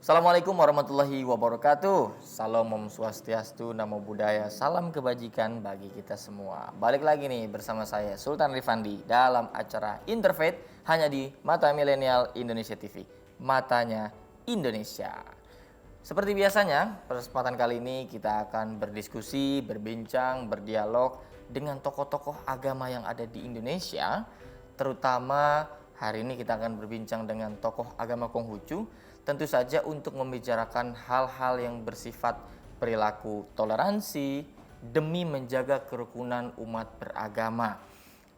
Assalamualaikum warahmatullahi wabarakatuh. Salam Om Swastiastu, Namo Buddhaya, salam kebajikan bagi kita semua. Balik lagi nih bersama saya Sultan Rifandi dalam acara Interfaith hanya di Mata Milenial Indonesia TV. Matanya Indonesia. Seperti biasanya, pada kesempatan kali ini kita akan berdiskusi, berbincang, berdialog dengan tokoh-tokoh agama yang ada di Indonesia. Terutama hari ini kita akan berbincang dengan tokoh agama Konghucu. Tentu saja untuk membicarakan hal-hal yang bersifat perilaku toleransi demi menjaga kerukunan umat beragama.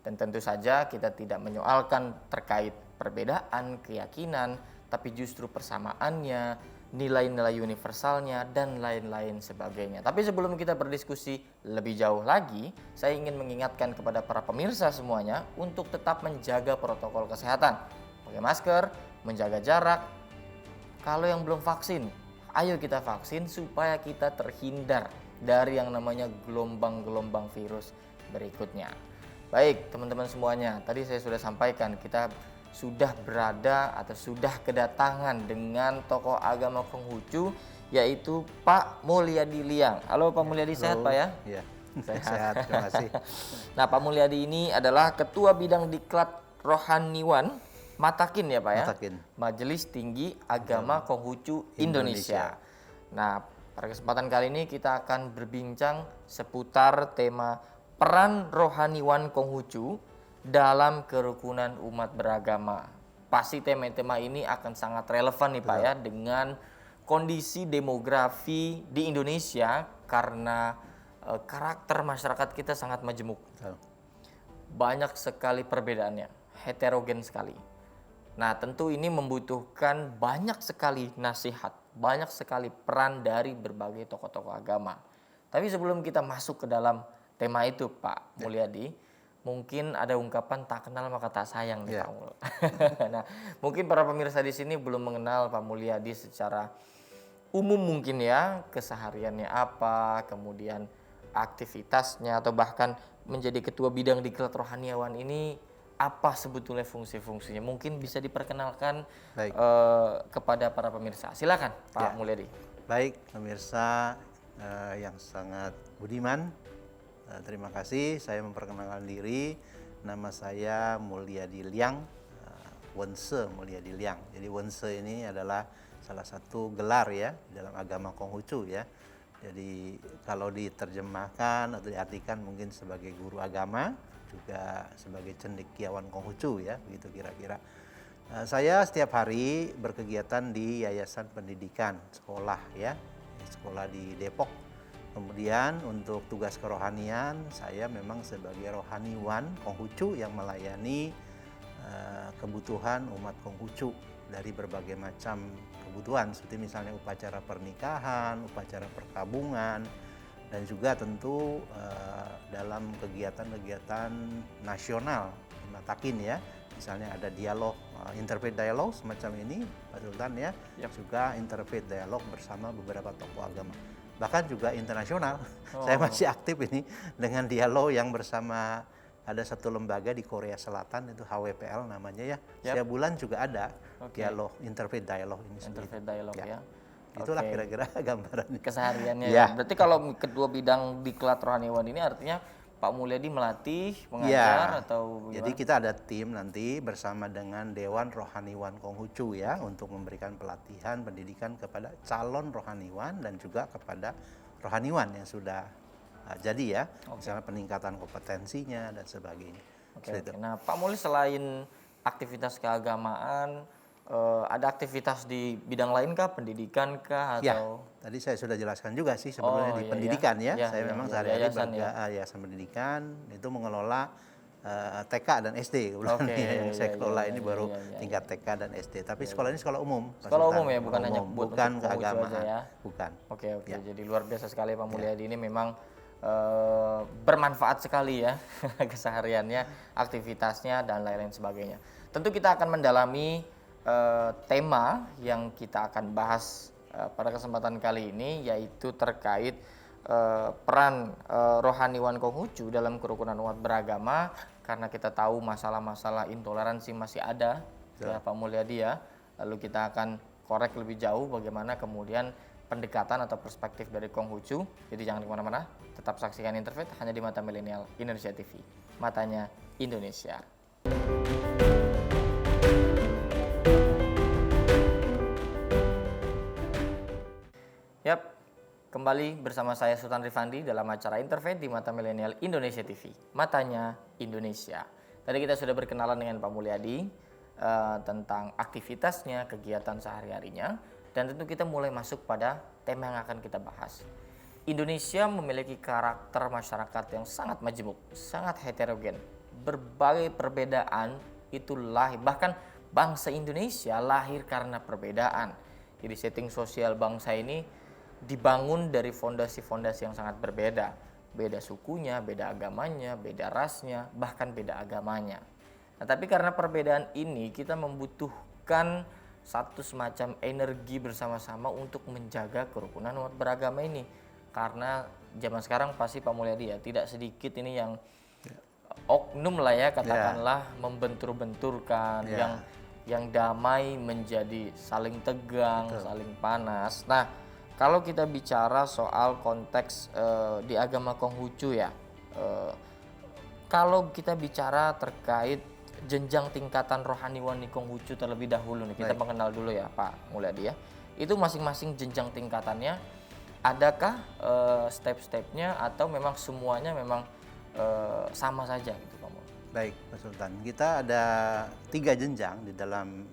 Dan tentu saja kita tidak menyoalkan terkait perbedaan keyakinan, tapi justru persamaannya, nilai-nilai universalnya, dan lain-lain sebagainya. Tapi sebelum kita berdiskusi lebih jauh lagi, saya ingin mengingatkan kepada para pemirsa semuanya untuk tetap menjaga protokol kesehatan. Pakai masker, menjaga jarak. Kalau yang belum vaksin, ayo kita vaksin supaya kita terhindar dari yang namanya gelombang-gelombang virus berikutnya. Baik teman-teman semuanya, tadi saya sudah sampaikan kita sudah berada atau sudah kedatangan dengan tokoh agama Konghucu yaitu Pak Mulyadi Liang. Halo Pak Mulyadi, sehat Pak ya? Iya, sehat, terima kasih. Nah Pak Mulyadi ini adalah Ketua Bidang Diklat Rohaniwan Matakin ya Pak ya? Matakin. Majelis Tinggi Agama Konghucu Indonesia. Nah pada kesempatan kali ini kita akan berbincang seputar tema peran rohaniwan Konghucu dalam kerukunan umat beragama. Pasti tema-tema ini akan sangat relevan nih Pak ya dengan kondisi demografi di Indonesia karena karakter masyarakat kita sangat majemuk. Banyak sekali perbedaannya, heterogen sekali. Nah tentu ini membutuhkan banyak sekali nasihat, banyak sekali peran dari berbagai tokoh-tokoh agama. Tapi sebelum kita masuk ke dalam tema itu Pak Mulyadi, mungkin ada ungkapan tak kenal maka tak sayang nih Pak Mul. Nah, mungkin para pemirsa di sini belum mengenal Pak Mulyadi secara umum mungkin ya, kesehariannya apa, kemudian aktivitasnya atau bahkan menjadi ketua bidang diklat rohaniawan ini apa sebetulnya fungsi-fungsinya. Mungkin bisa diperkenalkan kepada para pemirsa. Silakan Pak Mulyadi. Baik pemirsa yang sangat budiman. Terima kasih, saya memperkenalkan diri, nama saya Mulyadi Liang, Wense Mulyadi Liang. Jadi Wense ini adalah salah satu gelar ya dalam agama Konghucu ya. Jadi kalau diterjemahkan atau diartikan mungkin sebagai guru agama, juga sebagai cendekiawan Konghucu ya, begitu kira-kira. Saya setiap hari berkegiatan di Yayasan Pendidikan Sekolah ya, sekolah di Depok. Kemudian untuk tugas kerohanian saya memang sebagai rohaniwan Konghucu yang melayani kebutuhan umat Konghucu dari berbagai macam kebutuhan seperti misalnya upacara pernikahan, upacara perkabungan, dan juga tentu dalam kegiatan-kegiatan nasional Matakin ya, misalnya ada dialog, interfaith dialog semacam ini Pak Sultan ya, juga interfaith dialog bersama beberapa tokoh agama. Bahkan juga internasional, saya masih aktif ini dengan dialog yang bersama ada satu lembaga di Korea Selatan itu HWPL namanya ya, setiap bulan juga ada dialog, interfaith dialog ini. Interfaith dialog ya. Itulah kira-kira gambarannya. Kesehariannya ya. Berarti kalau kedua bidang diklat rohaniawan ini artinya Pak Mulyadi melatih, mengajar atau gimana? Jadi kita ada tim nanti bersama dengan Dewan Rohaniwan Konghucu ya untuk memberikan pelatihan, pendidikan kepada calon rohaniwan dan juga kepada rohaniwan yang sudah jadi ya, misalnya peningkatan kompetensinya dan sebagainya. Nah Pak Mulyadi selain aktivitas keagamaan, ada aktivitas di bidang lain kah, pendidikan kah atau? Ya, tadi saya sudah jelaskan juga sih sebelumnya di pendidikan ya. Saya memang sehari-hari yayasan pendidikan itu mengelola TK dan SD. Yang saya kelola ini baru tingkat TK dan SD. Tapi sekolah ini sekolah umum. Sekolah umum ya, bukan hanya bukan keagamaan. Ya? Bukan. Oke. Jadi luar biasa sekali Pak Mulyadi ini memang bermanfaat sekali ya kesehariannya, aktivitasnya dan lain-lain sebagainya. Tentu kita akan mendalami tema yang kita akan bahas pada kesempatan kali ini yaitu terkait peran rohaniwan Konghucu dalam kerukunan umat beragama karena kita tahu masalah-masalah intoleransi masih ada ya Pak Mulyadi ya. Lalu kita akan korek lebih jauh bagaimana kemudian pendekatan atau perspektif dari Konghucu. Jadi jangan kemana-mana, tetap saksikan Interfaith hanya di Mata Milenial Indonesia TV. Matanya Indonesia. Yap, kembali bersama saya Sultan Rifandi dalam acara Interfaith di Mata Milenial Indonesia TV. Matanya Indonesia. Tadi kita sudah berkenalan dengan Pak Mulyadi tentang aktivitasnya, kegiatan sehari-harinya, dan tentu kita mulai masuk pada tema yang akan kita bahas. Indonesia memiliki karakter masyarakat yang sangat majemuk, sangat heterogen. Berbagai perbedaan itu lahir, bahkan bangsa Indonesia lahir karena perbedaan. Jadi setting sosial bangsa ini dibangun dari fondasi-fondasi yang sangat berbeda. Beda sukunya, beda agamanya, beda rasnya, bahkan beda agamanya. Nah, tapi karena perbedaan ini kita membutuhkan satu semacam energi bersama-sama untuk menjaga kerukunan umat beragama ini. Karena zaman sekarang pasti Pak Mulyadi ya, tidak sedikit ini yang oknum lah ya, katakanlah membentur-benturkan, yang damai menjadi saling tegang, saling panas. Nah, kalau kita bicara soal konteks di agama Konghucu ya, kalau kita bicara terkait jenjang tingkatan rohaniwan di Konghucu terlebih dahulu nih, kita mengenal dulu ya Pak Mulyadi ya. Itu masing-masing jenjang tingkatannya, adakah step-stepnya atau memang semuanya memang sama saja gitu Pak Mulyadi? Baik, Pak Sultan. Kita ada 3 jenjang di dalam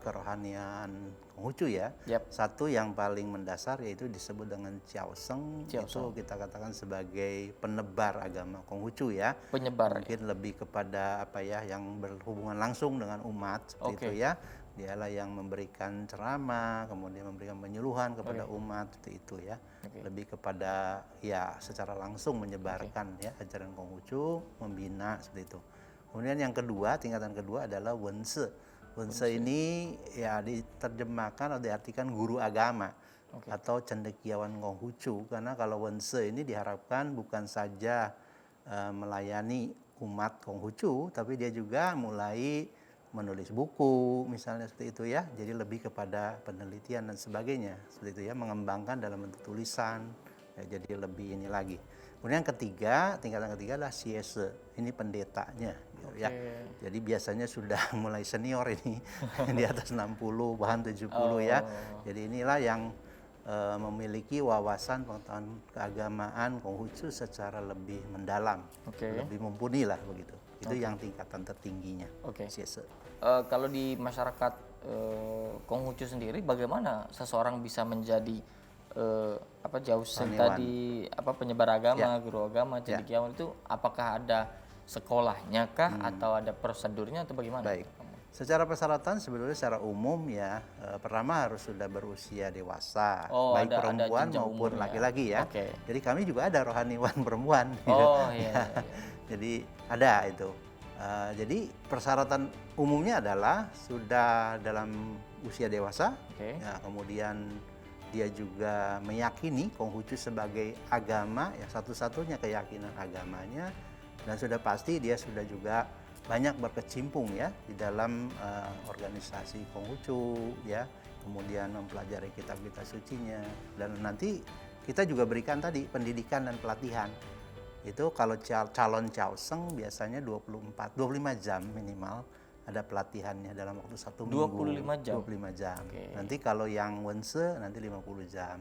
kerohanian Konghucu ya. Yap. Satu yang paling mendasar yaitu disebut dengan Chiaoseng. Itu kita katakan sebagai penebar agama Konghucu ya. Penyebar. Mungkin lebih kepada apa ya, yang berhubungan langsung dengan umat seperti itu ya. Dialah yang memberikan ceramah, kemudian memberikan penyuluhan kepada umat seperti itu ya. Lebih kepada ya secara langsung menyebarkan ya ajaran Konghucu, membina seperti itu. Kemudian yang kedua, tingkatan kedua adalah Wense. Wense ini ya diterjemahkan atau diartikan guru agama atau cendekiawan Konghucu, karena kalau Wense ini diharapkan bukan saja melayani umat Konghucu, tapi dia juga mulai menulis buku misalnya seperti itu ya. Jadi lebih kepada penelitian dan sebagainya seperti itu ya, mengembangkan dalam bentuk tulisan ya, jadi lebih ini lagi. Kemudian yang ketiga, tingkatan ketiga adalah siese, ini pendetanya gitu ya. Jadi biasanya sudah mulai senior ini di atas 60 bahkan 70 ya. Jadi inilah yang memiliki wawasan pengetahuan keagamaan Konghucu secara lebih mendalam, lebih mumpuni lah begitu. Itu yang tingkatan tertingginya. Siese. Kalau di masyarakat Konghucu sendiri, bagaimana seseorang bisa menjadi Chiaoseng tadi, penyebar agama, guru agama, cendekiawan itu, apakah ada sekolahnya kah atau ada prosedurnya atau bagaimana? Baik. Secara persyaratan sebetulnya secara umum ya, pertama harus sudah berusia dewasa, baik perempuan maupun laki-laki ya. Jadi kami juga ada rohaniwan perempuan. Jadi ada itu. Jadi persyaratan umumnya adalah sudah dalam usia dewasa, ya, kemudian dia juga meyakini Konghucu sebagai agama, ya satu-satunya keyakinan agamanya, dan sudah pasti dia sudah juga banyak berkecimpung ya di dalam organisasi Konghucu ya, kemudian mempelajari kitab-kitab sucinya, dan nanti kita juga berikan tadi pendidikan dan pelatihan. Itu kalau calon Chiaoseng biasanya 25 jam minimal ada pelatihannya dalam waktu 1 minggu. 25 jam? 25 jam. Nanti kalau yang Wense nanti 50 jam.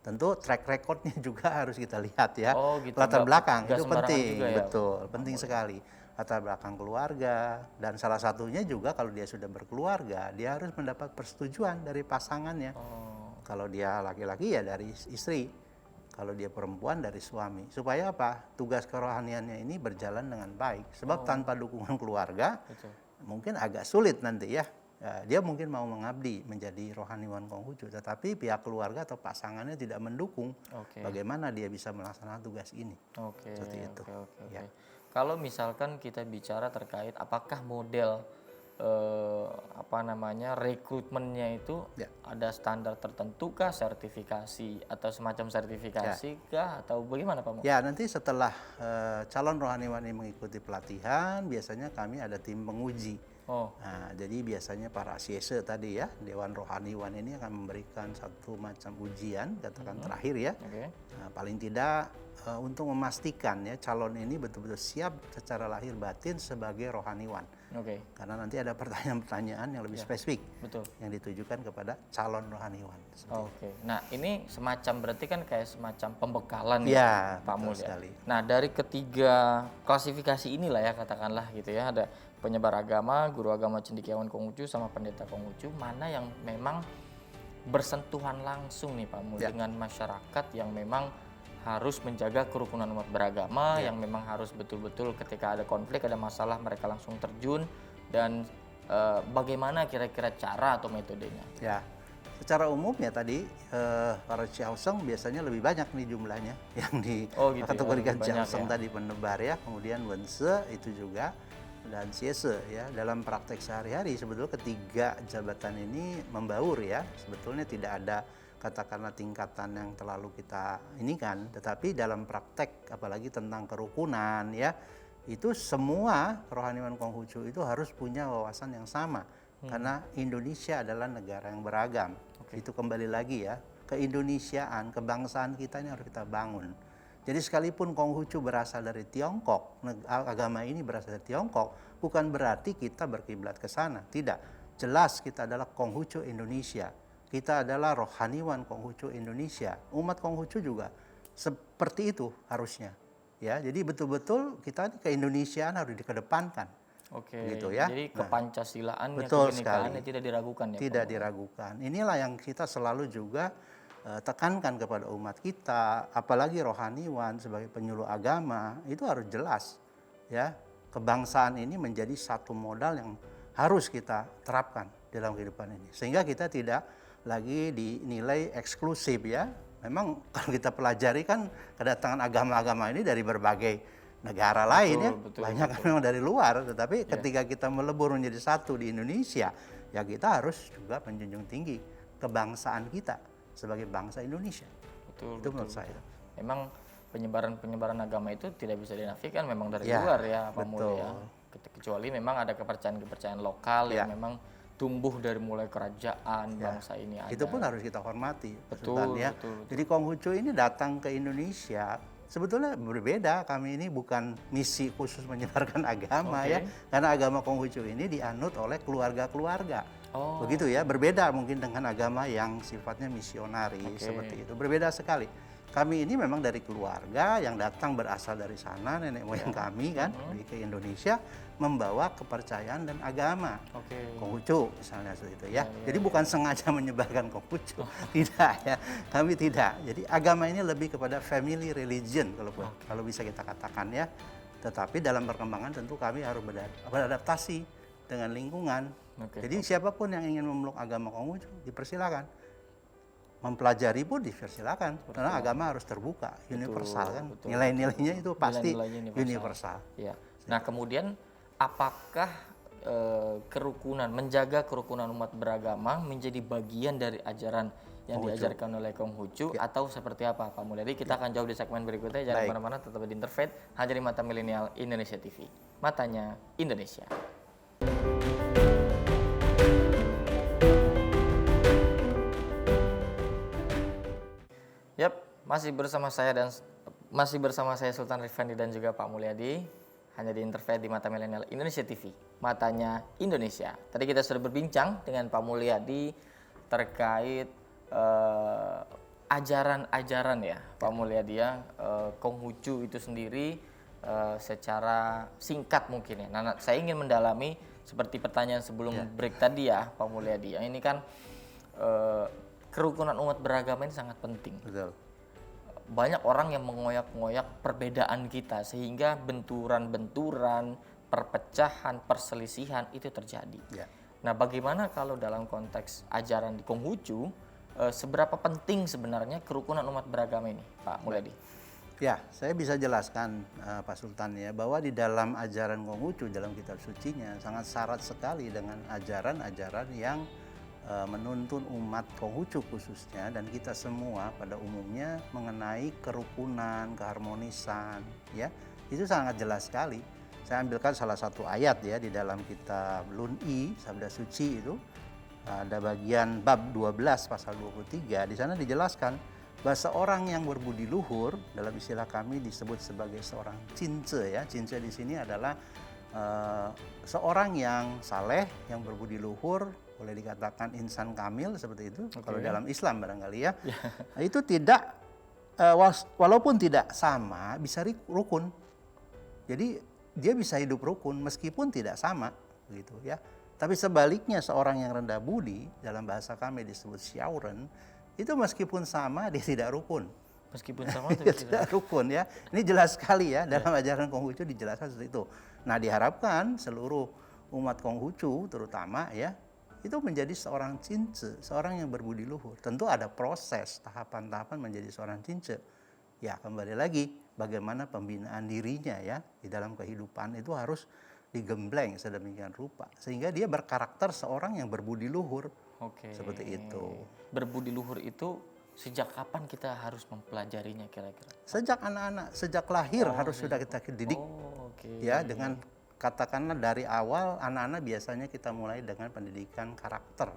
Tentu track recordnya juga harus kita lihat ya. Latar belakang itu penting, betul, penting sekali. Latar belakang keluarga, dan salah satunya juga kalau dia sudah berkeluarga, dia harus mendapat persetujuan dari pasangannya. Kalau dia laki-laki ya dari istri, kalau dia perempuan dari suami. Supaya apa? Tugas kerohaniannya ini berjalan dengan baik. Sebab tanpa dukungan keluarga, mungkin agak sulit nanti ya. Dia mungkin mau mengabdi menjadi rohaniwan Konghucu, tetapi pihak keluarga atau pasangannya tidak mendukung. Bagaimana dia bisa melaksanakan tugas ini? Seperti itu. Ya. Kalau misalkan kita bicara terkait apakah model rekrutmennya itu ada standar tertentu kah, sertifikasi atau semacam sertifikasi kah, atau bagaimana Pak? Ya, nanti setelah calon rohaniwan ini mengikuti pelatihan, biasanya kami ada tim penguji. Oh, Nah, jadi biasanya para siese tadi ya, Dewan Rohaniwan ini akan memberikan satu macam ujian, katakan terakhir ya. oke. Nah, paling tidak untuk memastikan ya calon ini betul-betul siap secara lahir batin sebagai rohaniwan. Oke, Karena nanti ada pertanyaan-pertanyaan yang lebih spesifik betul. yang ditujukan kepada calon rohaniwan. Oke. Nah, ini semacam berarti kan kayak semacam pembekalan ya, Ya, Pak betul Mul ya. sekali. Nah, dari ketiga klasifikasi inilah ya katakanlah gitu ya, ada penyebar agama, guru agama cendekiawan Konghucu sama pendeta Konghucu, mana yang memang bersentuhan langsung nih Pak Mul Ya. dengan masyarakat yang memang harus menjaga kerukunan umat beragama, Ya. yang memang harus betul-betul ketika ada konflik, ada masalah mereka langsung terjun dan bagaimana kira-kira cara atau metodenya? Ya, secara umum ya tadi para Chaoseng biasanya lebih banyak nih jumlahnya yang Oh, gitu ya, dikategorikan lebih banyak Chaoseng ya. tadi penebar ya, kemudian Wense itu juga dan Siese ya. Dalam praktek sehari-hari sebetulnya ketiga jabatan ini membaur ya. Sebetulnya tidak ada katakanlah tingkatan yang terlalu kita ini kan, tetapi dalam praktek apalagi tentang kerukunan ya, itu semua rohaniwan Konghucu itu harus punya wawasan yang sama. Karena Indonesia adalah negara yang beragam. Itu kembali lagi ya, keindonesiaan, kebangsaan kita ini harus kita bangun. Jadi sekalipun Konghucu berasal dari Tiongkok, agama ini berasal dari Tiongkok, bukan berarti kita berkiblat ke sana. Tidak. Jelas kita adalah Konghucu Indonesia. Kita adalah rohaniwan Konghucu Indonesia. Umat Konghucu juga seperti itu harusnya. Ya, jadi betul-betul kita keindonesiaan harus dikedepankan. Oke, Gitu ya. jadi Nah, kepancasilaan ya, betul kebinekaan sekali. tidak diragukan ya. Tidak Pak Mul? diragukan. Inilah yang kita selalu juga tekankan kepada umat kita, apalagi rohaniwan sebagai penyuluh agama, itu harus jelas. Ya, kebangsaan ini menjadi satu modal yang harus kita terapkan dalam kehidupan ini. Sehingga kita tidak lagi dinilai eksklusif ya. Memang kalau kita pelajari kan kedatangan agama-agama ini dari berbagai negara lain ya. betul, Banyak kan memang dari luar, tetapi ketika kita melebur menjadi satu di Indonesia, ya kita harus juga menjunjung tinggi kebangsaan kita sebagai bangsa Indonesia. Betul, Itu menurut saya. Memang penyebaran agama itu tidak bisa dinafikan memang dari Ya, luar ya Pak Mul betul. ya. Kecuali memang ada kepercayaan lokal yang Ya. memang tumbuh dari mulai kerajaan bangsa ini ada. Itu pun harus kita hormati, Pak Betul, Sultan, ya. betul. Jadi Konghucu ini datang ke Indonesia sebetulnya berbeda. Kami ini bukan misi khusus menyebarkan agama ya, karena agama Konghucu ini dianut oleh keluarga-keluarga. Oh. Begitu ya, berbeda mungkin dengan agama yang sifatnya misionaris seperti itu. Berbeda sekali. Kami ini memang dari keluarga yang datang berasal dari sana, nenek moyang kami kan ke Indonesia membawa kepercayaan dan agama. Oke. Konghucu misalnya seperti itu ya. Jadi bukan sengaja menyebarkan Konghucu, tidak ya. Kami tidak. Jadi agama ini lebih kepada family religion kalau bisa kita katakan ya. Tetapi dalam perkembangan tentu kami harus beradaptasi dengan lingkungan. Jadi siapapun yang ingin memeluk agama Konghucu dipersilakan. Mempelajari pun dipersilakan karena agama harus terbuka, universal kan. Nilai-nilainya itu pasti Nilai-nilainya universal. Iya. Nah, kemudian apakah menjaga kerukunan umat beragama menjadi bagian dari ajaran yang diajarkan oleh Konghucu atau seperti apa Pak Mulyadi? Kita akan jawab di segmen berikutnya. Jangan kemana-mana, tetap di Interfaith hanya di Mata Milenial Indonesia TV. Matanya Indonesia. Yap, masih bersama saya Sultan Rifandi dan juga Pak Mulyadi hanya di Interfaith di Mata Milenial Indonesia TV, matanya Indonesia. Tadi kita sudah berbincang dengan Pak Mulyadi terkait ajaran-ajaran ya Pak Mulyadi ya, Konghucu itu sendiri secara singkat mungkin ya. Nah, saya ingin mendalami seperti pertanyaan sebelum break tadi ya Pak Mulyadi. Ini kan kerukunan umat beragama ini sangat penting. Betul. Banyak orang yang mengoyak-ngoyak perbedaan kita sehingga benturan-benturan, perpecahan, perselisihan itu terjadi. Ya. Nah, bagaimana kalau dalam konteks ajaran di Konghucu, seberapa penting sebenarnya kerukunan umat beragama ini, Pak Mulyadi? Ya, saya bisa jelaskan Pak Sultan ya, bahwa di dalam ajaran Konghucu, dalam kitab sucinya sangat syarat sekali dengan ajaran-ajaran yang menuntun umat Konghucu khususnya dan kita semua pada umumnya mengenai kerukunan, keharmonisan ya. Itu sangat jelas sekali. Saya ambilkan salah satu ayat ya di dalam kitab Lun-I, Sabda Suci itu. Ada bagian bab 12 pasal 23. Di sana dijelaskan bahwa seorang yang berbudi luhur, dalam istilah kami disebut sebagai seorang cince ya. Cince di sini adalah seorang yang saleh, yang berbudi luhur, boleh dikatakan insan kamil seperti itu. Kalau dalam Islam barangkali ya. Nah, itu tidak walaupun tidak sama bisa rukun. Jadi dia bisa hidup rukun meskipun tidak sama gitu ya. Tapi sebaliknya seorang yang rendah budi, dalam bahasa kami disebut syauren, itu meskipun sama dia tidak rukun. Meskipun sama tapi tidak rukun ya. Ini jelas sekali ya dalam ajaran Konghucu dijelaskan seperti itu. Nah, diharapkan seluruh umat Konghucu terutama ya itu menjadi seorang cince, seorang yang berbudi luhur. Tentu ada proses tahapan-tahapan menjadi seorang cince. Ya, kembali lagi bagaimana pembinaan dirinya ya di dalam kehidupan itu harus digembleng sedemikian rupa sehingga dia berkarakter seorang yang berbudi luhur. Oke. Seperti itu. Berbudi luhur itu sejak kapan kita harus mempelajarinya kira-kira? Sejak anak-anak, sejak lahir harus sudah kita didik. Ya, dengan katakanlah dari awal anak-anak biasanya kita mulai dengan pendidikan karakter.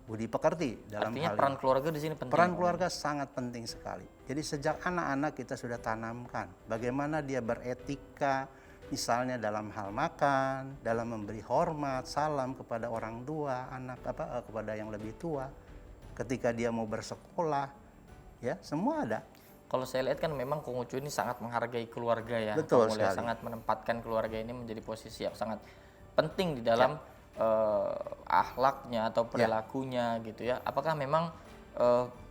Budi pekerti dalam Artinya hal peran ini. keluarga di sini penting. Peran keluarga sangat penting sekali. Jadi sejak anak-anak kita sudah tanamkan bagaimana dia beretika, misalnya dalam hal makan, dalam memberi hormat, salam kepada orang tua, kepada yang lebih tua, ketika dia mau bersekolah, ya semua ada. Kalau saya lihat kan memang Konghucu ini sangat menghargai keluarga ya. Betul Mulai sekali. sangat menempatkan keluarga ini menjadi posisi yang sangat penting di dalam akhlaknya atau perilakunya gitu ya. Apakah memang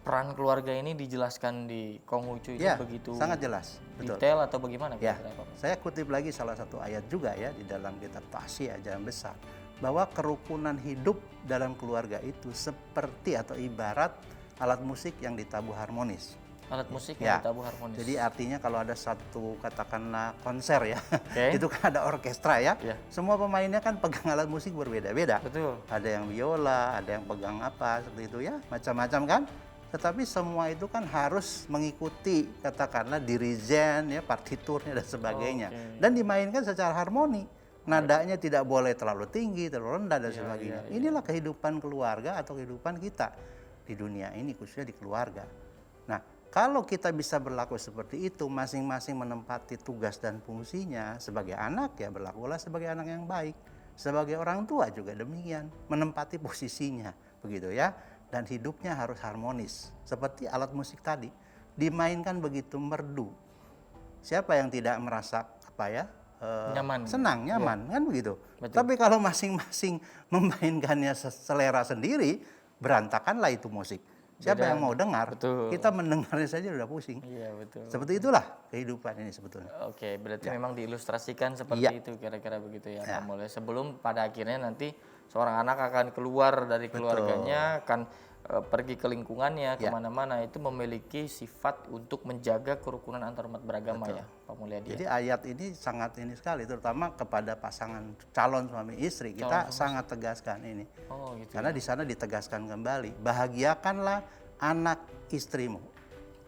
peran keluarga ini dijelaskan di Konghucu ini Ya, begitu sangat jelas. Betul. detail atau bagaimana Ya, kira-kira, Pak? saya kutip lagi salah satu ayat juga ya di dalam kitab Tahsyi Ajaran Besar bahwa kerukunan hidup dalam keluarga itu seperti atau ibarat alat musik yang ditabuh harmonis. Alat musik Ya. yang ditabuh harmonis. Jadi artinya kalau ada satu katakanlah konser ya, Oke. itu kan ada orkestra ya. Ya. Semua pemainnya kan pegang alat musik berbeda-beda. Betul. Ada yang biola, ada yang pegang apa seperti itu ya, macam-macam kan. Tetapi semua itu kan harus mengikuti katakanlah dirijen ya, partiturnya dan sebagainya. Oke. Dan dimainkan secara harmoni. Nadanya tidak boleh terlalu tinggi, terlalu rendah dan sebagainya. Inilah kehidupan keluarga atau kehidupan kita di dunia ini, khususnya di keluarga. Nah, kalau kita bisa berlaku seperti itu, masing-masing menempati tugas dan fungsinya sebagai anak ya berlakulah sebagai anak yang baik. Sebagai orang tua juga demikian, menempati posisinya, begitu ya. Dan hidupnya harus harmonis, seperti alat musik tadi, dimainkan begitu merdu. Siapa yang tidak merasa Nyaman. senang, nyaman, kan begitu. Betul. Tapi kalau masing-masing memainkannya selera sendiri, berantakanlah itu musik. Siapa yang mau dengar? Betul. Kita mendengarnya saja udah pusing. Iya, betul. Seperti itulah kehidupan ini sebetulnya. Oke, berarti memang diilustrasikan seperti Ya. itu kira-kira begitu ya, Ya. Pak Mulya. Sebelum pada akhirnya nanti seorang anak akan keluar dari keluarganya, akan pergi ke lingkungannya, kemana-mana, itu memiliki sifat untuk menjaga kerukunan antar umat beragama ya, Pak Mulya. Jadi ayat ini sangat ini sekali, terutama kepada pasangan calon suami istri. Kita sangat tegaskan ini. Oh gitu. Karena di sana ditegaskan kembali, bahagiakanlah anak istrimu.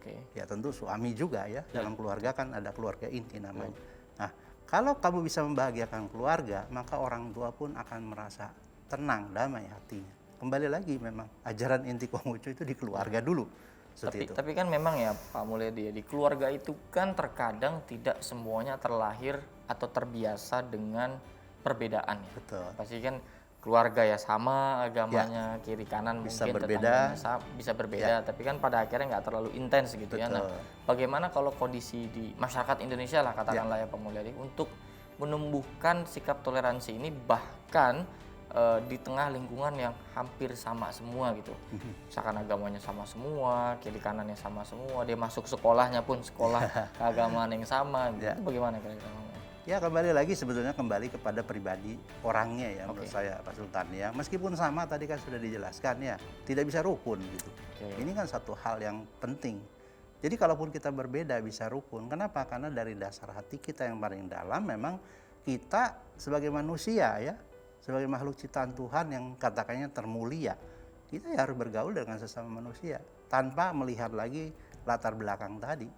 Oke. Ya tentu suami juga ya, dalam keluarga kan ada keluarga inti namanya. Nah, kalau kamu bisa membahagiakan keluarga, maka orang tua pun akan merasa tenang, damai hatinya. Kembali lagi memang ajaran inti Konghucu itu di keluarga dulu. Seperti itu. Tapi kan memang ya Pak Mulya, di keluarga itu kan terkadang tidak semuanya terlahir atau terbiasa dengan perbedaan ya. Betul. Pasti kan keluarga ya sama agamanya, kiri kanan Bisa mungkin berbeda. tetangganya bisa berbeda, tapi kan pada akhirnya nggak terlalu intens gitu ya. Nah, Betul. bagaimana kalau kondisi di masyarakat Indonesia lah katakanlah ya Pak Mulya untuk menumbuhkan sikap toleransi ini bahkan di tengah lingkungan yang hampir sama semua gitu. Misalkan agamanya sama semua, kiri kanannya sama semua, dia masuk sekolahnya pun sekolah keagamaan yang sama gitu. Itu bagaimana kira-kira? Ya kembali lagi sebetulnya kembali kepada pribadi orangnya ya menurut saya Pak Sultan ya. Meskipun sama tadi kan sudah dijelaskan ya, tidak bisa rukun gitu. Ini kan satu hal yang penting. Jadi kalaupun kita berbeda bisa rukun. Kenapa? Karena dari dasar hati kita yang paling dalam memang kita sebagai manusia ya, sebagai makhluk ciptaan Tuhan yang katakannya termulia, kita ya harus bergaul dengan sesama manusia tanpa melihat lagi latar belakang tadi.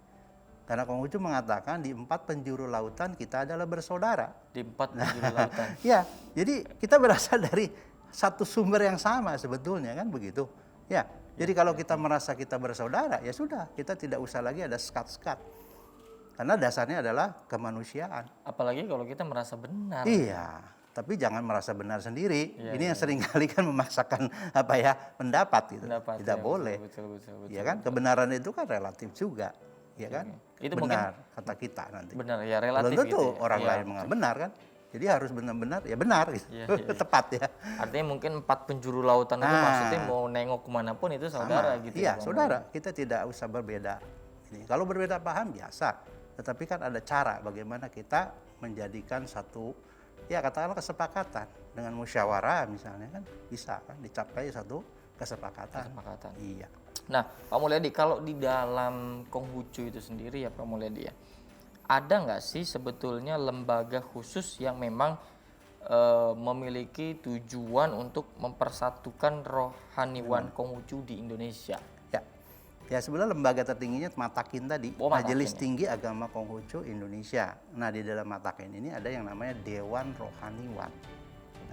Karena Konghucu mengatakan di 4 penjuru lautan kita adalah bersaudara. Di 4 penjuru lautan. Ya, jadi kita berasal dari satu sumber yang sama sebetulnya kan begitu. Ya, jadi kalau kita merasa kita bersaudara, ya sudah, kita tidak usah lagi ada sekat-sekat. Karena dasarnya adalah kemanusiaan. Apalagi kalau kita merasa benar. Iya, tapi jangan merasa benar sendiri. Iya, Ini yang seringkali kan memaksakan pendapat gitu. Pendapat, Tidak ya, boleh. Betul. Ya kan, kebenaran itu kan relatif juga. Ya kan, Itu benar kata kita nanti. Benar ya, Belum relatif tentu gitu ya. orang Iya, lain nggak benar kan. Jadi harus benar-benar ya benar gitu. Iya. Tepat ya. Artinya mungkin 4 penjuru lautan itu maksudnya mau nengok kemanapun itu saudara gitu. Iya, ya, Bang. saudara. Kita tidak usah berbeda. Ini kalau berbeda paham biasa. Tetapi kan ada cara bagaimana kita menjadikan satu, ya katakanlah kesepakatan dengan musyawarah misalnya kan bisa kan dicapai satu kesepakatan. Iya. Nah, Pak Mulyadi, kalau di dalam Konghucu itu sendiri ya Pak Mulyadi ya, ada nggak sih sebetulnya lembaga khusus yang memang memiliki tujuan untuk mempersatukan rohaniwan Konghucu di Indonesia? Ya sebenarnya lembaga tertingginya Matakin tadi, Matakin, Majelis ya. Tinggi Agama Konghucu Indonesia. Nah di dalam Matakin ini ada yang namanya Dewan Rohaniwan.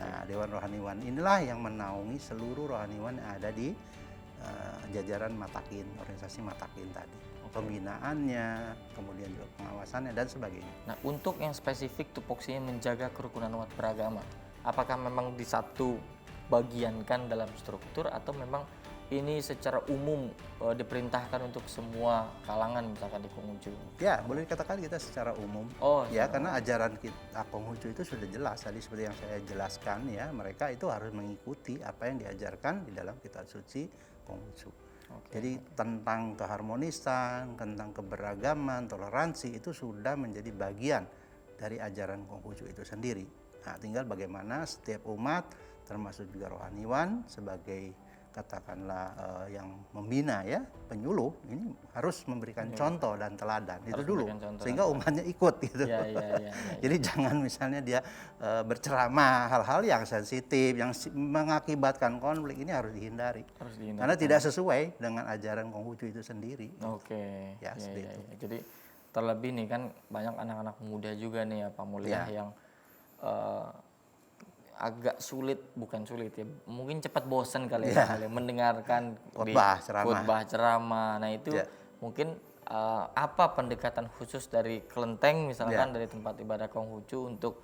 Nah Dewan Rohaniwan inilah yang menaungi seluruh rohaniwan yang ada di jajaran Matakin, organisasi Matakin tadi. Pembinaannya, kemudian juga pengawasannya dan sebagainya. Nah, untuk yang spesifik tupoksinya menjaga kerukunan umat beragama, apakah memang di satu bagiankan dalam struktur atau memang ini secara umum diperintahkan untuk semua kalangan misalkan di Konghucu? Ya, boleh dikatakan kita secara umum. Oh, ya, karena ajaran kita Konghucu itu sudah jelas tadi seperti yang saya jelaskan ya, mereka itu harus mengikuti apa yang diajarkan di dalam kitab suci Konghucu. Jadi tentang keharmonisan, tentang keberagaman, toleransi itu sudah menjadi bagian dari ajaran Konghucu itu sendiri. Nah, tinggal bagaimana setiap umat termasuk juga rohaniwan sebagai katakanlah yang membina ya, penyuluh ini harus memberikan contoh dan teladan itu dulu sehingga umatnya ikut gitu. Ya. Jadi jangan misalnya dia berceramah hal-hal yang sensitif yang mengakibatkan konflik, ini harus dihindari. Karena tidak sesuai dengan ajaran Konghucu itu sendiri. Oke. Ya, seperti itu. Jadi terlebih nih kan banyak anak-anak muda juga nih ya Pak Mulya yang agak sulit, bukan sulit ya, mungkin cepat bosan kali ya mendengarkan khotbah ceramah. Nah itu mungkin apa pendekatan khusus dari kelenteng misalkan dari tempat ibadah Konghucu untuk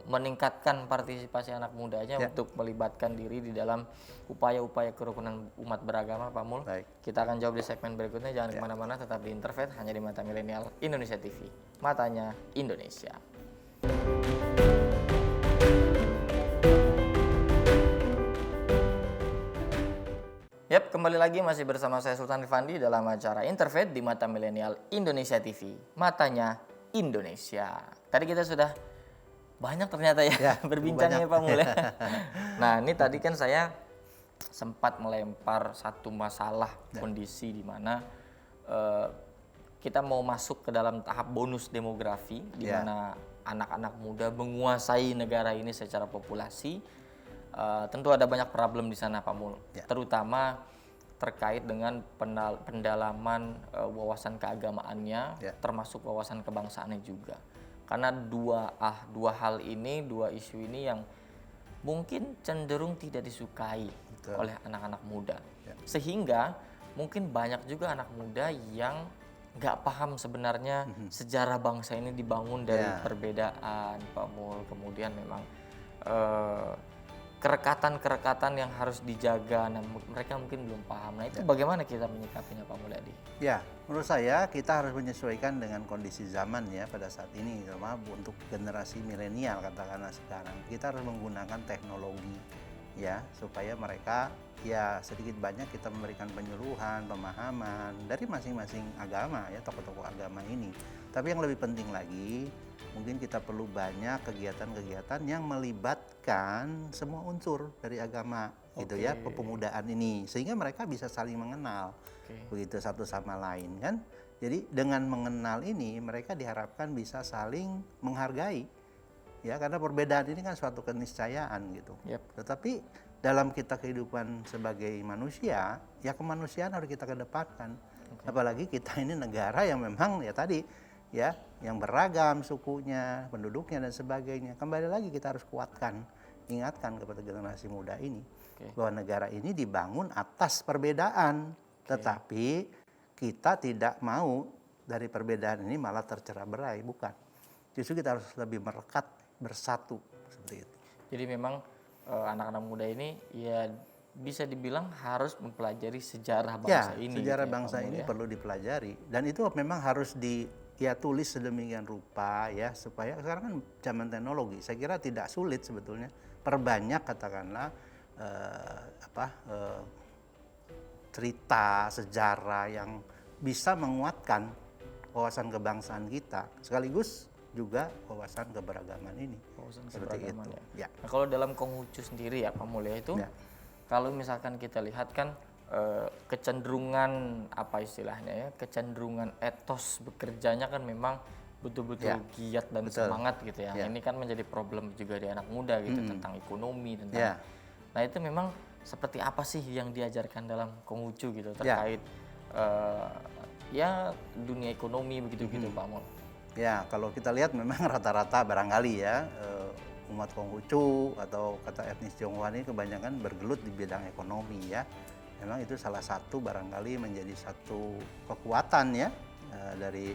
meningkatkan partisipasi anak mudanya untuk melibatkan diri di dalam upaya-upaya kerukunan umat beragama, Pak Mul? Baik. Kita akan jawab di segmen berikutnya. Jangan kemana-mana, tetap di Interfaith hanya di Mata Milenial Indonesia TV. Matanya Indonesia. Yap, kembali lagi masih bersama saya Sultan Rifandi dalam acara Interfaith di Mata Milenial Indonesia TV. Matanya Indonesia. Tadi kita sudah banyak ternyata ya berbincangnya Pak Mul. Nah, ini tadi kan saya sempat melempar satu masalah kondisi di mana kita mau masuk ke dalam tahap bonus demografi di mana anak-anak muda menguasai negara ini secara populasi. Tentu ada banyak problem di sana Pak Mul, terutama terkait dengan pendalaman wawasan keagamaannya, termasuk wawasan kebangsaannya juga. Karena dua hal ini, dua isu ini yang mungkin cenderung tidak disukai oleh anak-anak muda, sehingga mungkin banyak juga anak muda yang nggak paham sebenarnya sejarah bangsa ini dibangun dari perbedaan Pak Mul, kemudian memang kerekatan-kerekatan yang harus dijaga. Nah, mereka mungkin belum paham. Nah, itu bagaimana kita menyikapinya Pak Mulyadi? Ya, menurut saya kita harus menyesuaikan dengan kondisi zaman ya pada saat ini, terutama untuk generasi milenial katakanlah sekarang. Kita harus menggunakan teknologi ya supaya mereka ya sedikit banyak kita memberikan penyuluhan, pemahaman dari masing-masing agama ya, tokoh-tokoh agama ini. Tapi yang lebih penting lagi, mungkin kita perlu banyak kegiatan-kegiatan yang melibatkan semua unsur dari agama gitu ya, kepemudaan ini, sehingga mereka bisa saling mengenal begitu satu sama lain kan. Jadi dengan mengenal ini mereka diharapkan bisa saling menghargai ya, karena perbedaan ini kan suatu keniscayaan gitu. Tetapi dalam kita kehidupan sebagai manusia ya, kemanusiaan harus kita kedepankan. Apalagi kita ini negara yang memang ya tadi ya, yang beragam sukunya, penduduknya dan sebagainya. Kembali lagi kita harus kuatkan, ingatkan kepada generasi muda ini bahwa negara ini dibangun atas perbedaan, tetapi kita tidak mau dari perbedaan ini malah tercerai-berai, bukan. Justru kita harus lebih merekat, bersatu seperti itu. Jadi memang anak-anak muda ini ya bisa dibilang harus mempelajari sejarah bangsa ini. Sejarah gitu ya, bangsa Pak Mul, ini ya. perlu dipelajari dan itu memang harus tulis sedemikian rupa ya supaya sekarang kan zaman teknologi. Saya kira tidak sulit sebetulnya perbanyak katakanlah cerita sejarah yang bisa menguatkan wawasan kebangsaan kita sekaligus juga wawasan keberagaman ini. Wawasan Seperti keberagaman, itu. ya. Nah, kalau dalam Konghucu sendiri ya Pak Mul ya, itu kalau misalkan kita lihat kan kecenderungan apa istilahnya ya, kecenderungan etos bekerjanya kan memang betul-betul giat dan semangat gitu ya. Ini kan menjadi problem juga di anak muda gitu tentang ekonomi, tentang nah itu memang seperti apa sih yang diajarkan dalam Konghucu gitu terkait ya dunia ekonomi begitu-gitu Pak Mul. Ya, kalau kita lihat memang rata-rata barangkali ya umat Konghucu atau kata etnis Tionghoa ini kebanyakan bergelut di bidang ekonomi ya. Memang itu salah satu barangkali menjadi satu kekuatan ya dari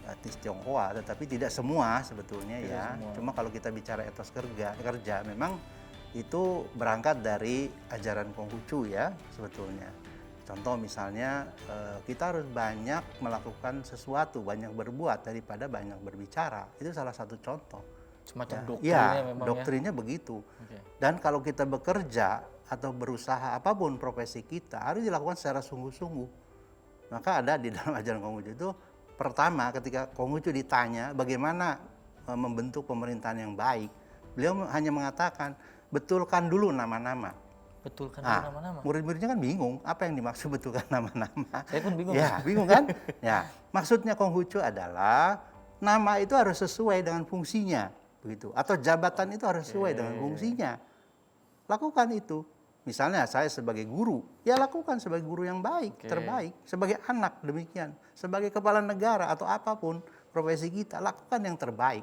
etnis Tionghoa, tetapi tidak semua sebetulnya ya. Cuma kalau kita bicara etos kerja memang itu berangkat dari ajaran Konghucu ya sebetulnya. Contoh misalnya kita harus banyak melakukan sesuatu, banyak berbuat daripada banyak berbicara. Itu salah satu contoh. Semacam doktrinnya memang doktrinnya begitu. Dan kalau kita bekerja atau berusaha apapun profesi kita harus dilakukan secara sungguh-sungguh. Maka ada di dalam ajaran Konghucu itu pertama ketika Konghucu ditanya bagaimana membentuk pemerintahan yang baik, beliau hanya mengatakan betulkan dulu nama-nama. Betulkan nama-nama. Murid-muridnya kan bingung, apa yang dimaksud betulkan nama-nama? Saya pun bingung. Ya, bingung kan? Ya, maksudnya Konghucu adalah nama itu harus sesuai dengan fungsinya, begitu. Atau jabatan itu harus sesuai dengan fungsinya. Lakukan itu. Misalnya saya sebagai guru, ya lakukan sebagai guru yang baik, terbaik. Sebagai anak demikian. Sebagai kepala negara atau apapun profesi kita, lakukan yang terbaik.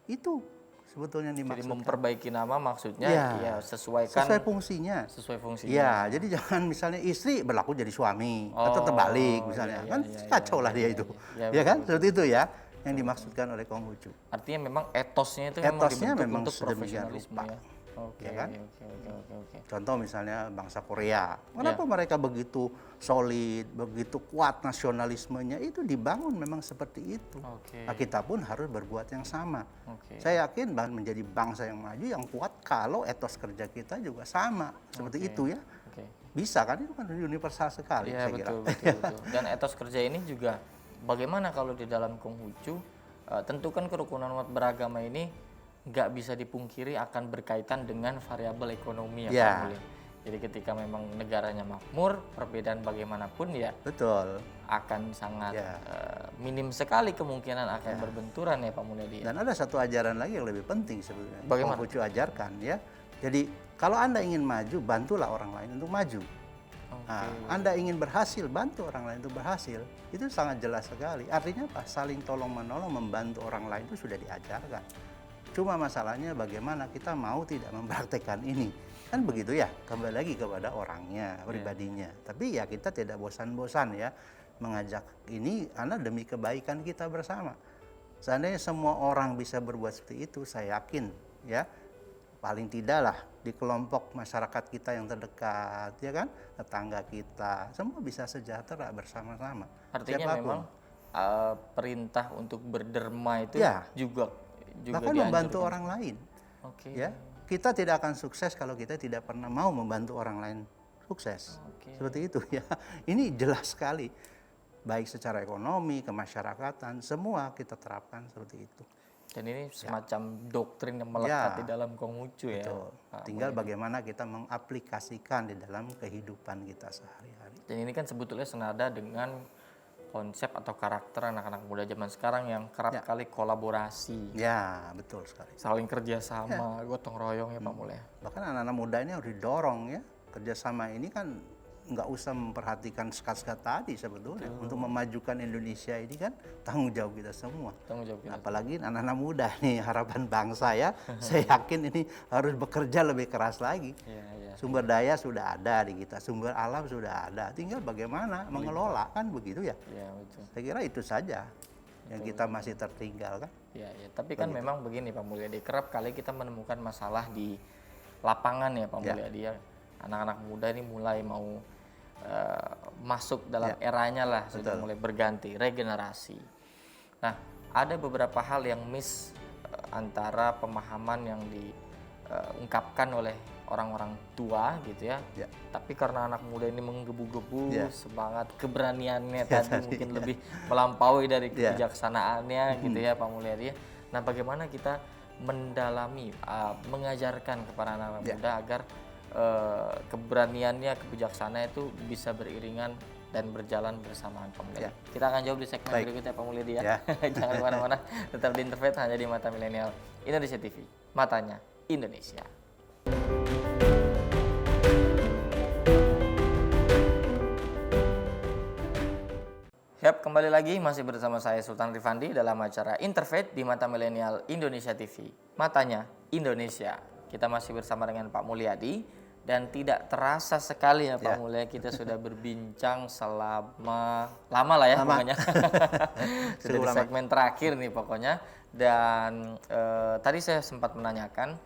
Itu sebetulnya yang dimaksudkan. Jadi memperbaiki nama maksudnya ya sesuaikan sesuai fungsinya. Sesuai fungsinya. Ya, jadi jangan misalnya istri berlaku jadi suami atau terbalik misalnya. Kan kacau lah dia itu. Ya kan? Seperti itu ya yang dimaksudkan oleh Konghucu. Artinya memang etosnya itu Etosnya memang memang dibentuk untuk sedemikian profesionalisme rupa. ya. Oke, Ya kan? oke. Contoh misalnya bangsa Korea. Kenapa mereka begitu solid, begitu kuat nasionalismenya itu dibangun memang seperti itu. Nah, kita pun harus berbuat yang sama. Saya yakin menjadi bangsa yang maju yang kuat kalau etos kerja kita juga sama seperti itu ya. Bisa kan, itu kan universal sekali ya, saya kira. Betul. Dan etos kerja ini juga bagaimana kalau di dalam Konghucu tentu kan kerukunan umat beragama ini nggak bisa dipungkiri akan berkaitan dengan variabel ekonomi ya Pak Mul. Jadi ketika memang negaranya makmur, perbedaan bagaimanapun ya betul akan sangat minim sekali kemungkinan akan berbenturan ya Pak Mulyadi. Dan ada satu ajaran lagi yang lebih penting sebenarnya. Bagaimana? Konghucu ajarkan ya. Jadi kalau Anda ingin maju, bantulah orang lain untuk maju. Nah, Anda ingin berhasil, bantu orang lain untuk berhasil. Itu sangat jelas sekali. Artinya apa? Saling tolong-menolong, membantu orang lain itu sudah diajarkan. Cuma masalahnya bagaimana kita mau tidak mempraktekkan ini. Kan begitu ya, kembali lagi kepada orangnya, pribadinya. Tapi ya kita tidak bosan-bosan ya mengajak ini karena demi kebaikan kita bersama. Seandainya semua orang bisa berbuat seperti itu, saya yakin ya paling tidak lah di kelompok masyarakat kita yang terdekat, ya kan, tetangga kita, semua bisa sejahtera bersama-sama. Artinya siapapun. memang perintah untuk berderma itu juga bahkan membantu orang lain. Ya, kita tidak akan sukses kalau kita tidak pernah mau membantu orang lain sukses. Seperti itu ya. Ini jelas sekali. Baik secara ekonomi, kemasyarakatan, semua kita terapkan seperti itu. Dan ini semacam doktrin yang melekat di dalam Konghucu ya. Tinggal bagaimana kita mengaplikasikan di dalam kehidupan kita sehari-hari. Dan ini kan sebetulnya senada dengan konsep atau karakter anak-anak muda zaman sekarang yang kerap kali kolaborasi. Ya, betul sekali. Saling kerjasama, gotong royong ya Pak Mul ya. Bahkan anak-anak muda ini harus didorong ya. Kerjasama ini kan nggak usah memperhatikan sekat-sekat tadi sebetulnya. Untuk memajukan Indonesia ini kan tanggung jawab kita semua. Tanggung jawab kita. Apalagi anak-anak muda nih, harapan bangsa ya. Saya yakin ini harus bekerja lebih keras lagi. Iya. Sumber daya sudah ada di kita, sumber alam sudah ada. Tinggal bagaimana mengelola, kan begitu ya. Iya, betul. Saya kira itu saja yang kita masih tertinggal kan. Iya. Tapi kan memang begini Pak Mulyadi, kerap kali kita menemukan masalah di lapangan ya Pak Mulyadi ya. Anak-anak muda ini mulai mau masuk dalam eranya lah, sudah mulai berganti, regenerasi. Nah, ada beberapa hal yang miss antara pemahaman yang diungkapkan oleh orang-orang tua gitu ya. Tapi karena anak muda ini menggebu-gebu, semangat keberaniannya tadi mungkin lebih melampaui dari kebijaksanaannya gitu ya Pak Mulyadi. Nah, bagaimana kita mendalami, mengajarkan kepada anak-anak muda agar keberaniannya, kebijaksanaan itu bisa beriringan dan berjalan bersamaan Pak Mulyadi. Kita akan jawab di segmen berikutnya Pak Mulyadi ya. Jangan kemana-mana, tetap di Interfaith hanya di Mata Milenial Indonesia TV. Matanya Indonesia. Yap, kembali lagi masih bersama saya Sultan Rifandi dalam acara Interfaith di Mata Milenial Indonesia TV. Matanya Indonesia. Kita masih bersama dengan Pak Mulyadi. Dan tidak terasa sekali ya Pak Mulyadi, kita sudah berbincang selama lama lah ya pokoknya. Sudah di segmen terakhir nih pokoknya. Dan tadi saya sempat menanyakan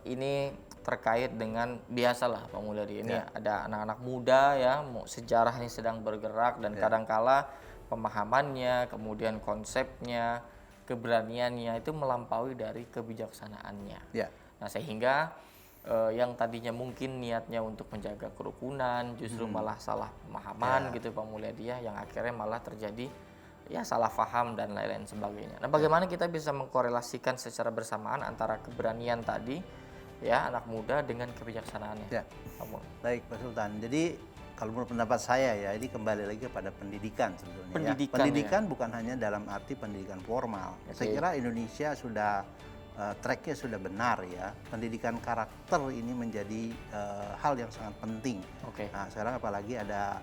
ini terkait dengan biasalah Pak Mulyadi, ini ada anak-anak muda ya, sejarah ini sedang bergerak dan kadangkala pemahamannya, kemudian konsepnya, keberaniannya itu melampaui dari kebijaksanaannya. Nah, sehingga yang tadinya mungkin niatnya untuk menjaga kerukunan justru malah salah pemahaman gitu Pak Mulyadi ya, yang akhirnya malah terjadi ya salah paham dan lain-lain sebagainya. Nah, bagaimana kita bisa mengkorelasikan secara bersamaan antara keberanian tadi ya anak muda dengan kebijaksanaannya? Baik Pak Sultan. Jadi kalau menurut pendapat saya ya, ini kembali lagi kepada pendidikan sebetulnya. Pendidikan bukan hanya dalam arti pendidikan formal. Saya kira Indonesia sudah tracknya sudah benar ya. Pendidikan karakter ini menjadi hal yang sangat penting. Nah, sekarang apalagi ada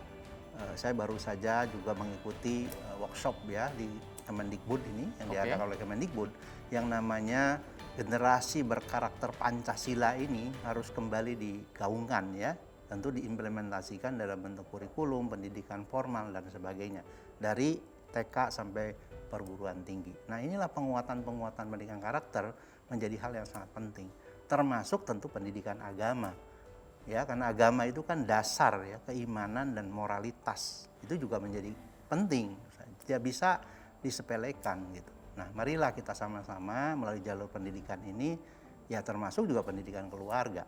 saya baru saja juga mengikuti workshop ya di Kemendikbud ini yang diadakan oleh Kemendikbud yang namanya generasi berkarakter Pancasila ini harus kembali digaungkan ya. Tentu diimplementasikan dalam bentuk kurikulum, pendidikan formal dan sebagainya dari TK sampai perguruan tinggi. Nah, inilah penguatan-penguatan pendidikan karakter menjadi hal yang sangat penting. Termasuk tentu pendidikan agama. Ya, karena agama itu kan dasar ya, keimanan dan moralitas. Itu juga menjadi penting. Tidak bisa disepelekan gitu. Nah, marilah kita sama-sama melalui jalur pendidikan ini ya, termasuk juga pendidikan keluarga.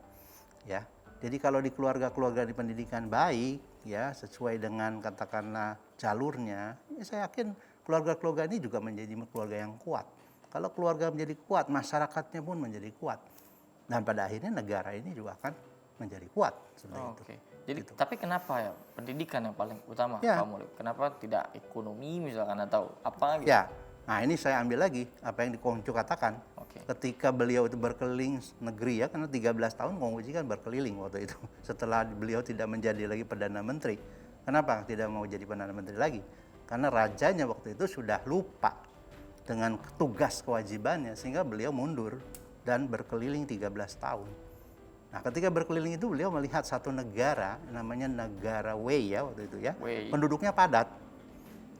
Ya. Jadi kalau di keluarga-keluarga di pendidikan baik ya, sesuai dengan katakanlah jalurnya, ya saya yakin keluarga-keluarga ini juga menjadi keluarga yang kuat. Kalau keluarga menjadi kuat, masyarakatnya pun menjadi kuat. Dan pada akhirnya negara ini juga akan menjadi kuat seperti itu. Jadi gitu. Tapi kenapa ya pendidikan yang paling utama Pak Mulyadi? Kenapa tidak ekonomi misalkan atau apa gitu? Ya, nah ini saya ambil lagi apa yang Konghucu katakan. Ketika beliau itu berkeliling negeri ya, karena 13 tahun Konghucu kan berkeliling waktu itu. Setelah beliau tidak menjadi lagi Perdana Menteri. Kenapa tidak mau jadi Perdana Menteri lagi? Karena rajanya waktu itu sudah lupa dengan tugas kewajibannya sehingga beliau mundur dan berkeliling 13 tahun. Nah, ketika berkeliling itu beliau melihat satu negara namanya negara Wei ya waktu itu ya. Penduduknya padat.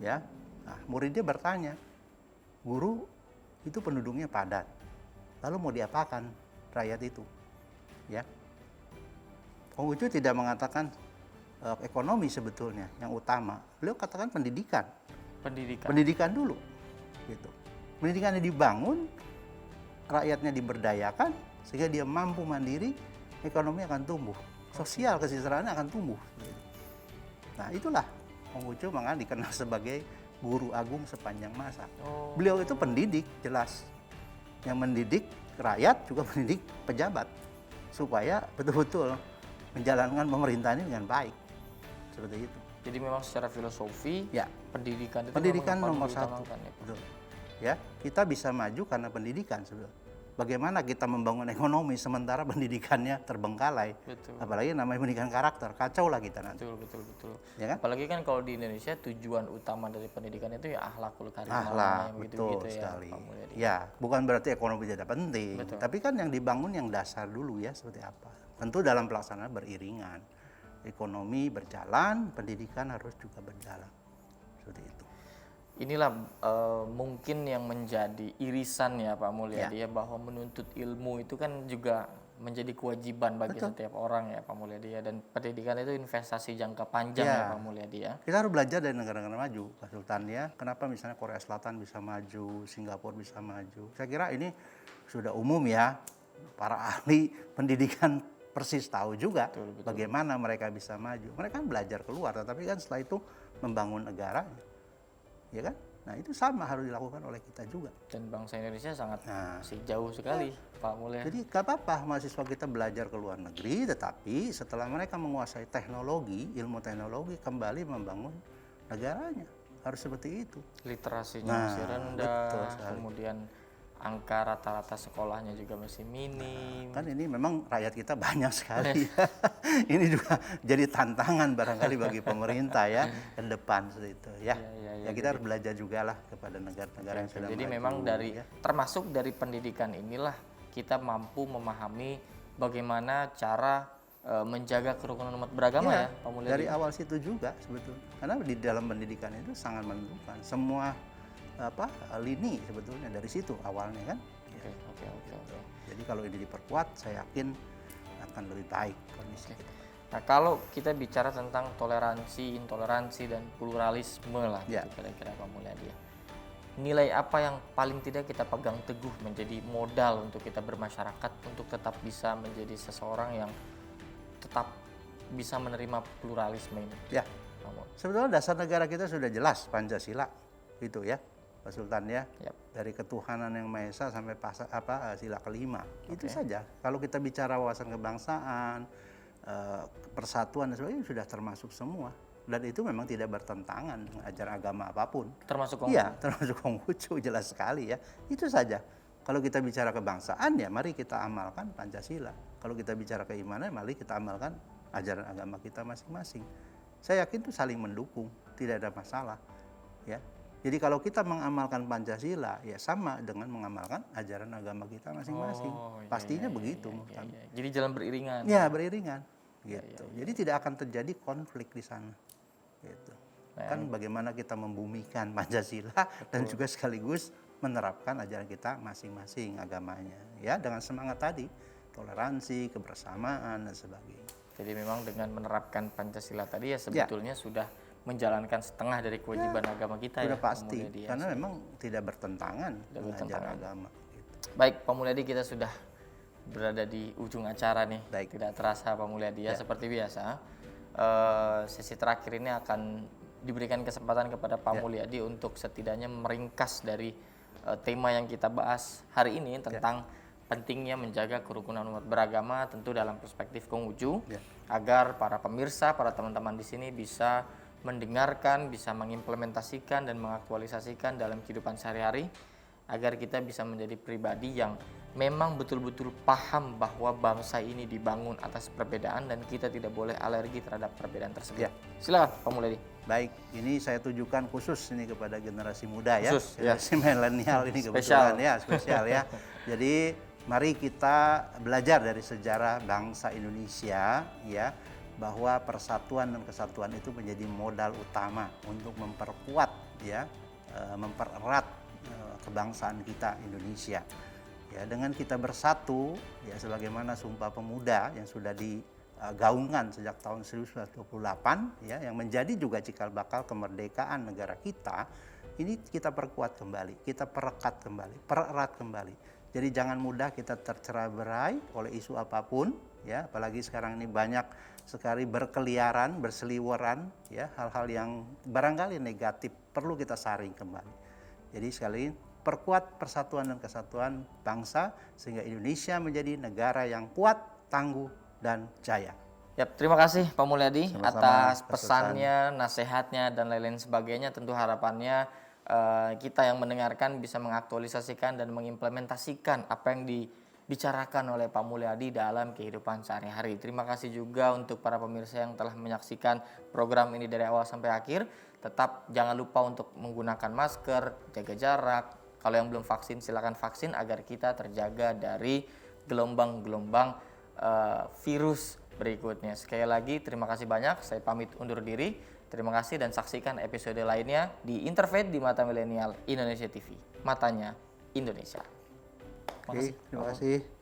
Ya. Nah, muridnya bertanya, "Guru, itu penduduknya padat. Lalu mau diapakan rakyat itu?" Ya. Konghucu tidak mengatakan ekonomi sebetulnya yang utama. Beliau katakan pendidikan. Pendidikan dulu. Gitu. Pendidikannya dibangun, rakyatnya diberdayakan sehingga dia mampu mandiri, ekonomi akan tumbuh, sosial kesejahteraan akan tumbuh. Nah, itulah Konghucu makanya dikenal sebagai guru agung sepanjang masa. Beliau itu pendidik jelas. Yang mendidik rakyat juga mendidik pejabat supaya betul-betul menjalankan pemerintahan ini dengan baik. Seperti itu. Jadi memang secara filosofi pendidikan itu pendidikan nomor satu. Ya, betul. Ya, kita bisa maju karena pendidikan sebetulnya. bagaimana kita membangun ekonomi sementara pendidikannya terbengkalai. Betul. Apalagi namanya pendidikan karakter, kacau lah kita nanti. Betul. Ya kan? Apalagi kan kalau di Indonesia tujuan utama dari pendidikan itu ya akhlakul karimah, Akhlak, yang betul gitu-gitu ya, sekali. Pak Mulyadi. Ya, bukan berarti ekonomi tidak penting, Betul. tapi kan yang dibangun yang dasar dulu ya, seperti apa. Tentu dalam pelaksanaan beriringan. Ekonomi berjalan, pendidikan harus juga berjalan. Seperti itu. Inilah mungkin yang menjadi irisan ya Pak Mulyadi ya, bahwa menuntut ilmu itu kan juga menjadi kewajiban bagi setiap orang ya Pak Mulyadi ya, dan pendidikan itu investasi jangka panjang ya Pak Mulyadi ya. Kita harus belajar dari negara-negara maju, Pak Sultan ya. Kenapa misalnya Korea Selatan bisa maju, Singapura bisa maju. Saya kira ini sudah umum ya. Para ahli pendidikan persis tahu juga bagaimana mereka bisa maju. Mereka kan belajar keluar, tetapi kan setelah itu membangun negara, ya kan? Nah itu sama harus dilakukan oleh kita juga. Dan bangsa Indonesia sangat masih jauh sekali Pak Mulyadi. Jadi gak apa-apa mahasiswa kita belajar ke luar negeri, tetapi setelah mereka menguasai teknologi, ilmu teknologi, kembali membangun negaranya. Harus seperti itu. Literasinya masih rendah, kemudian angka rata-rata sekolahnya juga masih minim. Kan ini memang rakyat kita banyak sekali. Ini juga jadi tantangan barangkali bagi pemerintah ya ke depan seperti itu ya. Ya kita harus belajar juga lah kepada negara-negara yang sudah Jadi maju, memang dari termasuk dari pendidikan inilah kita mampu memahami bagaimana cara menjaga kerukunan umat beragama ya Pak Mulyadi. Dari awal situ juga sebetulnya. Karena di dalam pendidikan itu sangat menentukan semua lini sebetulnya dari situ awalnya kan. Oke. Jadi kalau ini diperkuat, saya yakin akan lebih baik kondisi kita. Nah kalau kita bicara tentang toleransi, intoleransi dan pluralisme lah, gitu kira-kira Pak Mulyadi ya. Nilai apa yang paling tidak kita pegang teguh menjadi modal untuk kita bermasyarakat untuk tetap bisa menjadi seseorang yang tetap bisa menerima pluralisme ini? Ya, sebetulnya dasar negara kita sudah jelas Pancasila itu ya. Pak Sultan ya, dari ketuhanan yang Maha Esa sampai sila kelima, itu saja. Kalau kita bicara wawasan kebangsaan, persatuan dan sebagainya sudah termasuk semua, dan itu memang tidak bertentangan dengan ajaran agama apapun. Termasuk Konghucu? Iya, termasuk Konghucu jelas sekali ya. Itu saja. Kalau kita bicara kebangsaan ya, mari kita amalkan Pancasila. Kalau kita bicara keimanan, mari kita amalkan ajaran agama kita masing-masing. Saya yakin itu saling mendukung, tidak ada masalah, ya. Jadi kalau kita mengamalkan Pancasila, ya sama dengan mengamalkan ajaran agama kita masing-masing. Pastinya begitu. Jadi jalan beriringan. Ya, beriringan. Gitu. Jadi tidak akan terjadi konflik di sana. Gitu. Kan bagaimana kita membumikan Pancasila dan juga sekaligus menerapkan ajaran kita masing-masing agamanya. Ya, dengan semangat tadi, toleransi, kebersamaan, dan sebagainya. Jadi memang dengan menerapkan Pancasila tadi ya sebetulnya sudah menjalankan setengah dari kewajiban agama kita sudah ya. Pasti, karena memang tidak bertentangan dengan ajaran agama. Gitu. Baik Pak Mulyadi, kita sudah berada di ujung acara nih. Baik. Tidak terasa Pak Mulyadi ya, seperti biasa. Sesi terakhir ini akan diberikan kesempatan kepada Pak Mulyadi untuk setidaknya meringkas dari tema yang kita bahas hari ini tentang pentingnya menjaga kerukunan umat beragama, tentu dalam perspektif Konghucu, agar para pemirsa, para teman-teman di sini bisa mendengarkan, bisa mengimplementasikan dan mengaktualisasikan dalam kehidupan sehari-hari, agar kita bisa menjadi pribadi yang memang betul-betul paham bahwa bangsa ini dibangun atas perbedaan dan kita tidak boleh alergi terhadap perbedaan tersebut. Silakan Pak Mulyadi. Baik, ini saya tujukan khusus ini kepada generasi muda ya, Khusus, generasi milenial ini kebetulan spesial ya. Jadi mari kita belajar dari sejarah bangsa Indonesia ya, bahwa persatuan dan kesatuan itu menjadi modal utama untuk memperkuat ya, mempererat kebangsaan kita Indonesia. Ya, dengan kita bersatu ya, sebagaimana Sumpah Pemuda yang sudah digaungkan sejak tahun 1928 ya, yang menjadi juga cikal bakal kemerdekaan negara kita, ini kita perkuat kembali, kita perekat kembali, pererat kembali. Jadi jangan mudah kita tercerai-berai oleh isu apapun ya, apalagi sekarang ini banyak sekali berkeliaran, berseliweran ya, hal-hal yang barangkali negatif perlu kita saring kembali. Jadi sekali perkuat persatuan dan kesatuan bangsa sehingga Indonesia menjadi negara yang kuat, tangguh, dan jaya. Ya, terima kasih Pak Mulyadi Sama-sama, atas Pak pesannya, nasihatnya, dan lain-lain sebagainya. Tentu harapannya kita yang mendengarkan bisa mengaktualisasikan dan mengimplementasikan apa yang dibicarakan oleh Pak Mulyadi dalam kehidupan sehari-hari. Terima kasih juga untuk para pemirsa yang telah menyaksikan program ini dari awal sampai akhir. Tetap jangan lupa untuk menggunakan masker, jaga jarak. Kalau yang belum vaksin silakan vaksin agar kita terjaga dari gelombang-gelombang virus berikutnya. Sekali lagi terima kasih banyak. Saya pamit undur diri. Terima kasih dan saksikan episode lainnya di Interfaith di Mata Milenial Indonesia TV. Matanya Indonesia. Oke, terima kasih.